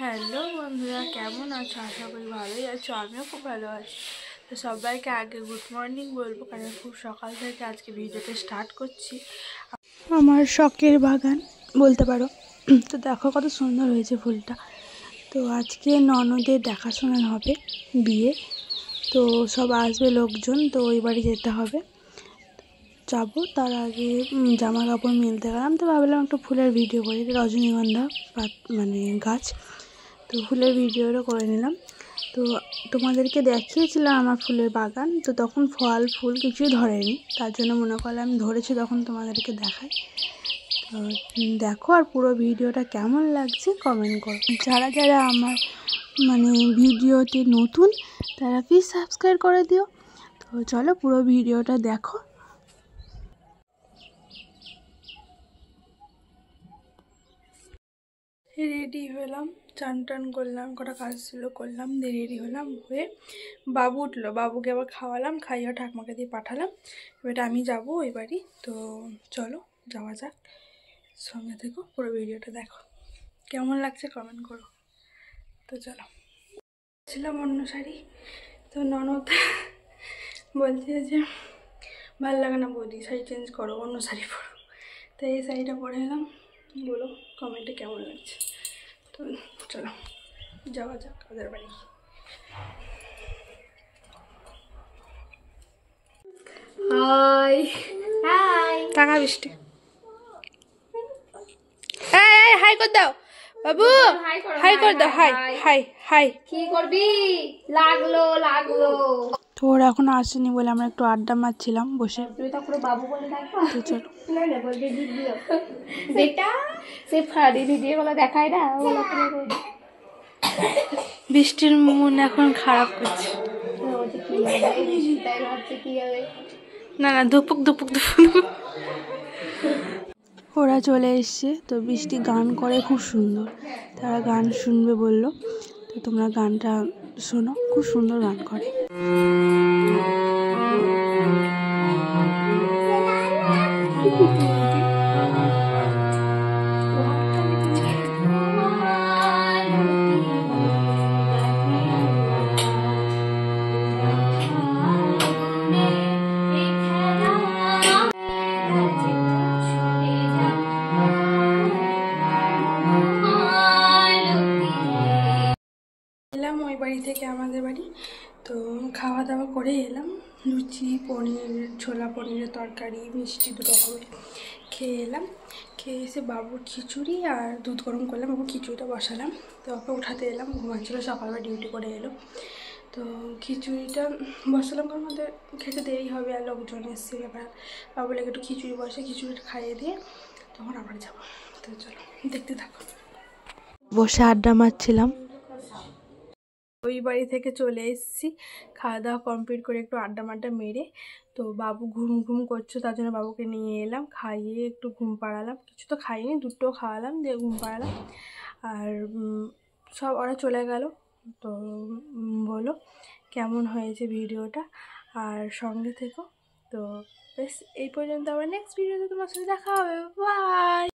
Hello বন্ধুরা, কেমন আছো? আশা করি ভালোই আছো। আমিও খুব ভালো আছি। তো সবাইকে আগে গুড মর্নিং বলবো, কারণ খুব সকাল থেকে আজকে ভিডিওটা স্টার্ট করছি। আমার শখের বাগান বলতে পারো। তো দেখো কত সুন্দর হয়েছে ফুলটা। তো আজকে ননদের দেখাশোনা হবে, বিয়ে। তো সব আসবে লোকজন, তো ওই বাড়ি যেতে হবে। যাবো, তার আগে জামা কাপড় মেলতে গেলাম। তো ভাবলাম একটু ফুলের ভিডিও করি। রজনীগন্ধা মানে গাছ, তো ফুলের ভিডিওটা করে নিলাম। তো তোমাদেরকে দেখিয়েছিলাম আমার ফুলের বাগান, তো তখন ফল ফুল কিছুই ধরেনি, তার জন্য মনে করলাম ধরেছি তখন তোমাদেরকে দেখাই। তো দেখো, আর পুরো ভিডিওটা কেমন লাগছে কমেন্ট করো। যারা যারা আমার ভিডিওতে নতুন, তারা প্লিজ সাবস্ক্রাইব করে দিও। তো চলো পুরো ভিডিওটা দেখো। রেডি হলাম, চান টান করলাম, কটা কাজ ছিল করলাম, দিয়ে রেডি হলাম। হয়ে বাবু উঠলো, বাবুকে আবার খাওয়ালাম, খাইয়ে ঠাকমাকে দিয়ে পাঠালাম। এবার আমি যাবো ওই বাড়ি। তো চলো যাওয়া যাক, সঙ্গে থেকো, পুরো ভিডিওটা দেখো। কেমন লাগছে কমেন্ট করো। তো চলো, ছিলাম অন্য শাড়ি, তো ননদ বলছে যে ভালো লাগে না বৌদি, শাড়ি চেঞ্জ করো, অন্য শাড়ি পরো। তো এই শাড়িটা পরে এলাম, বলো কমেন্টে কেমন লাগছে। তো চলো যাওয়া যাক ওদের বাড়ি। হাই হাই, টাকা বৃষ্টি। এই হাই কর দাও বাবু, হাই কর দাও। High high high. কি করবি? লাগলো লাগলো। তো ওরা এখন আসেনি বলে আমরা একটু আড্ডা মারছিলাম বসে। তুই তো পুরো বাবু বলে ডাকবা। তো চলো। না না, বলবি দিদিও বেটা, সে ফাড়ি ভিডিও গুলো দেখায় না, ওগুলো পুরো বৃষ্টির মন এখন খারাপ করছে। কি হবে বৃষ্টিটাই ভাবছে কি হবে। না না, দুপুক দুপুক দুপুক। ওরা চলে এসছে। তো বৃষ্টি গান করে খুব সুন্দর, তারা গান শুনবে বললো। তো তোমরা গানটা শোনো, খুব সুন্দর গান করে। এলাম ওই বাড়ি থেকে আমাদের বাড়ি। তো খাওয়া দাওয়া করে এলাম, লুচি, পনির, ছোলা পনিরের তরকারি, মিষ্টি, দু রকমের খেয়ে এলাম। খেয়ে এসে বাবুর খিচুড়ি আর দুধ গরম করলাম, বাবুর খিচুড়িটা বসালাম। তো ওকে উঠাতে এলাম, ঘুমাচ্ছিলো, সকালবেলা ডিউটি করে এলো। তো খিচুড়িটা বসালাম, কারণ আমাদের খেতে দেরি হবে আর লোকজন এসছে ব্যাপার। বাবুকে একটু খিচুড়ি বসে, খিচুড়িটা খাইয়ে দিয়ে তখন আবার যাবো। তো চলো দেখতে থাকো। বসে আড্ডা মারছিলাম। ওই বাড়ি থেকে চলে এসেছি, খাওয়া দাওয়া কমপ্লিট করে একটু আড্ডা মাড্ডা মেরে। তো বাবু ঘুম ঘুম করছে, তার জন্য বাবুকে নিয়ে এলাম, খাইয়ে একটু ঘুম পাড়ালাম। কিছু তো খাইনি, দুধটাও খাওয়ালাম, দিয়ে ঘুম পাড়ালাম। আর সব ওরা চলে গেল। তো বলো কেমন হয়েছে ভিডিওটা, আর সঙ্গে থেকো। তো বেশ এই পর্যন্ত, আবার নেক্সট ভিডিওতে তোমার সাথে দেখা হবে। বাই।